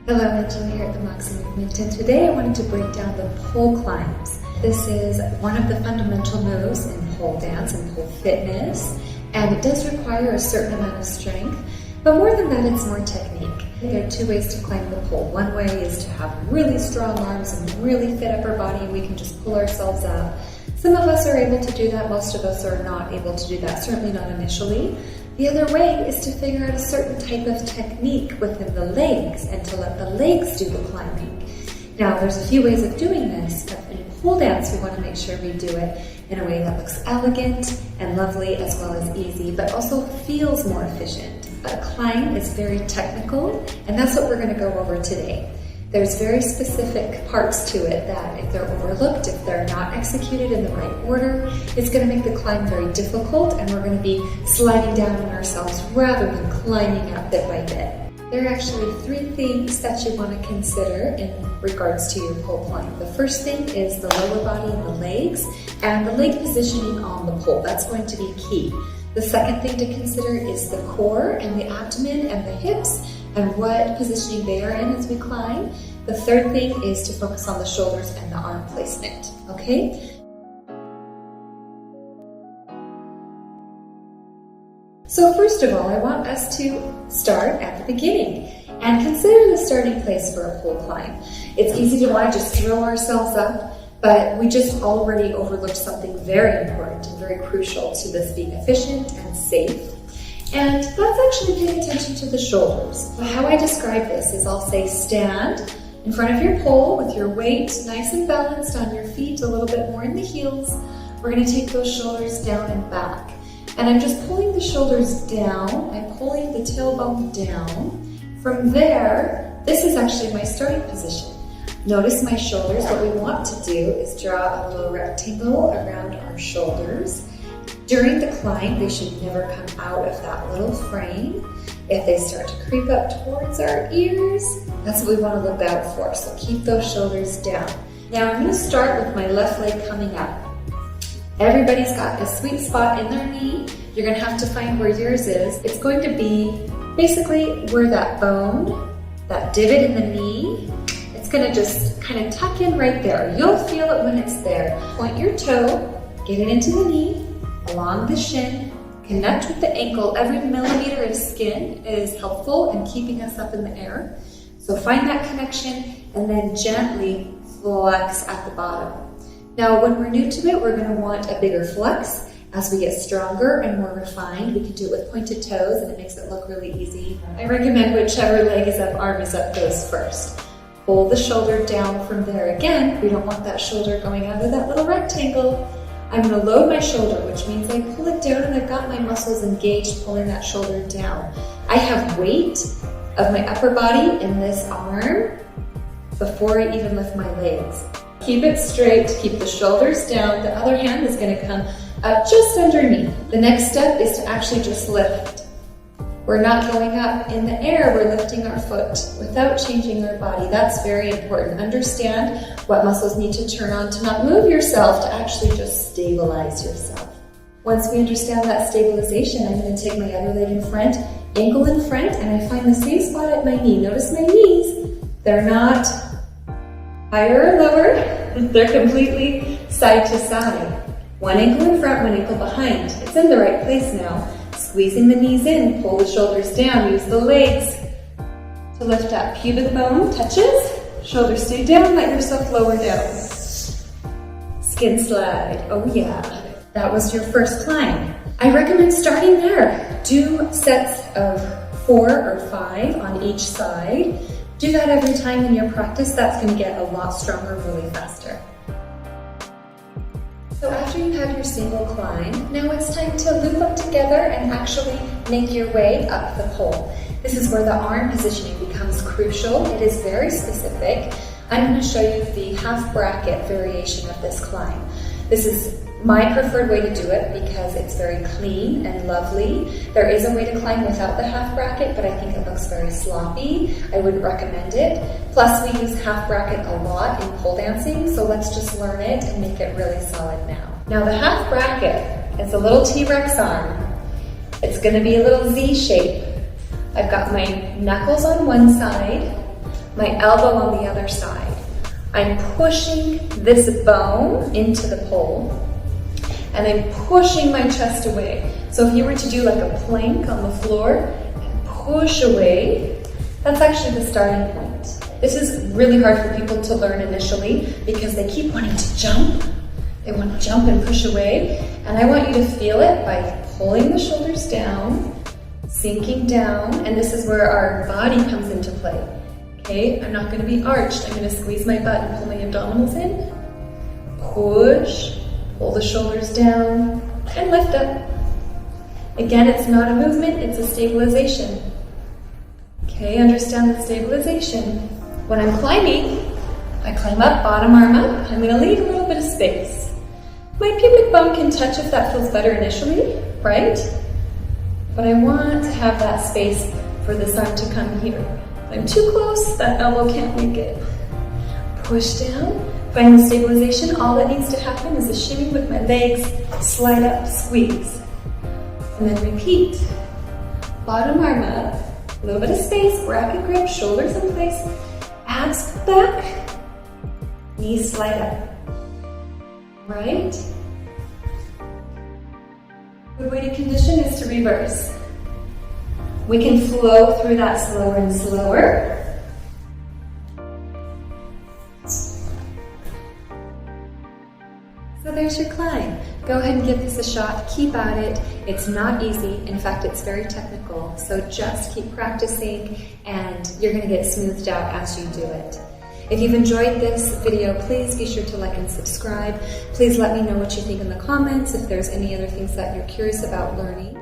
Hello, I'm Jill here at the Moxy movement, and today I wanted to break down the pole climbs. This is one of the fundamental moves in pole dance and pole fitness, and it does require a certain amount of strength, but more than that, it's more technique. There are two ways to climb the pole. One way is to have really strong arms and really fit upper body, and we can just pull ourselves up. Some of us are able to do that, most of us are not able to do that, certainly not initially. The other way is to figure out a certain type of technique within the legs and to let the legs do the climbing. Now, there's a few ways of doing this, but in pole dance, we want to make sure we do it in a way that looks elegant and lovely as well as easy, but also feels more efficient. A climb is very technical, and that's what we're going to go over today. There's very specific parts to it that if they're overlooked, if they're not executed in the right order, it's going to make the climb very difficult, and we're going to be sliding down on ourselves rather than climbing up bit by bit. There are actually three things that you want to consider in regards to your pole climb. The first thing is the lower body and the legs, and the leg positioning on the pole. That's going to be key. The second thing to consider is the core and the abdomen and the hips, and what positioning they are in as we climb. The third thing is to focus on the shoulders and the arm placement, okay? So first of all, I want us to start at the beginning and consider the starting place for a pole climb. It's easy to want to just throw ourselves up, but we just already overlooked something very important and very crucial to this being efficient and safe. And that's actually paying attention to the shoulders. How I describe this is I'll say stand in front of your pole with your weight nice and balanced on your feet, a little bit more in the heels. We're going to take those shoulders down and back. And I'm just pulling the shoulders down. I'm pulling the tailbone down. From there, this is actually my starting position. Notice my shoulders. What we want to do is draw a little rectangle around our shoulders. During the climb, they should never come out of that little frame. If they start to creep up towards our ears, that's what we want to look out for. So keep those shoulders down. Now I'm going to start with my left leg coming up. Everybody's got a sweet spot in their knee. You're going to have to find where yours is. It's going to be basically where that bone, that divot in the knee, it's going to just kind of tuck in right there. You'll feel it when it's there. Point your toe, get it into the knee, along the shin, connect with the ankle. Every millimeter of skin is helpful in keeping us up in the air. So find that connection and then gently flex at the bottom. Now, when we're new to it, we're going to want a bigger flex. As we get stronger and more refined, we can do it with pointed toes and it makes it look really easy. I recommend whichever leg is up, arm is up, goes first. Pull the shoulder down from there. Again, we don't want that shoulder going under that little rectangle. I'm going to load my shoulder, which means I pull it down and I've got my muscles engaged pulling that shoulder down. I have weight of my upper body in this arm before I even lift my legs. Keep it straight, keep the shoulders down. The other hand is going to come up just underneath. The next step is to actually just lift. We're not going up in the air, we're lifting our foot without changing our body. That's very important. Understand what muscles need to turn on to not move yourself, to actually just stabilize yourself. Once we understand that stabilization, I'm going to take my other leg in front, ankle in front, and I find the same spot at my knee. Notice my knees, they're not higher or lower, they're completely side to side. One ankle in front, one ankle behind. It's in the right place now. Squeezing the knees in, pull the shoulders down, use the legs to lift up. Pubic bone touches, shoulders stay down, let yourself lower down. Skin slide, oh yeah. That was your first climb. I recommend starting there. Do sets of 4 or 5 on each side. Do that every time in your practice. That's going to get a lot stronger really faster. So after you have your single climb, now it's time to loop up together and actually make your way up the pole. This is where the arm positioning becomes crucial. It is very specific. I'm going to show you the half bracket variation of this climb. This is my preferred way to do it because it's very clean and lovely. There is a way to climb without the half bracket, but I think it looks very sloppy. I wouldn't recommend it. Plus, we use half bracket a lot in pole dancing, so let's just learn it and make it really solid now. Now, the half bracket is a little T-Rex arm. It's going to be a little Z shape. I've got my knuckles on one side, my elbow on the other side. I'm pushing this bone into the pole, and I'm pushing my chest away. So if you were to do like a plank on the floor and push away, that's actually the starting point. This is really hard for people to learn initially because they keep wanting to jump. They want to jump and push away. And I want you to feel it by pulling the shoulders down, sinking down, and this is where our body comes into play. Okay, I'm not going to be arched. I'm going to squeeze my butt and pull my abdominals in. Push, pull the shoulders down, and lift up. Again, it's not a movement, it's a stabilization. Okay, understand the stabilization. When I'm climbing, I climb up, bottom arm up. I'm going to leave a little bit of space. My pubic bone can touch if that feels better initially, right? But I want to have that space for this arm to come here. If I'm too close, that elbow can't make it. Push down, find the stabilization. All that needs to happen is a shimmy with my legs, slide up, squeeze. And then repeat. Bottom arm up, a little bit of space, bracket grip, shoulders in place, abs back, knees slide up. Right? Good way to condition is to reverse. We can flow through that slower and slower. So there's your climb. Go ahead and give this a shot. Keep at it. It's not easy. In fact, it's very technical. So just keep practicing and you're going to get smoothed out as you do it. If you've enjoyed this video, please be sure to like and subscribe. Please let me know what you think in the comments if there's any other things that you're curious about learning.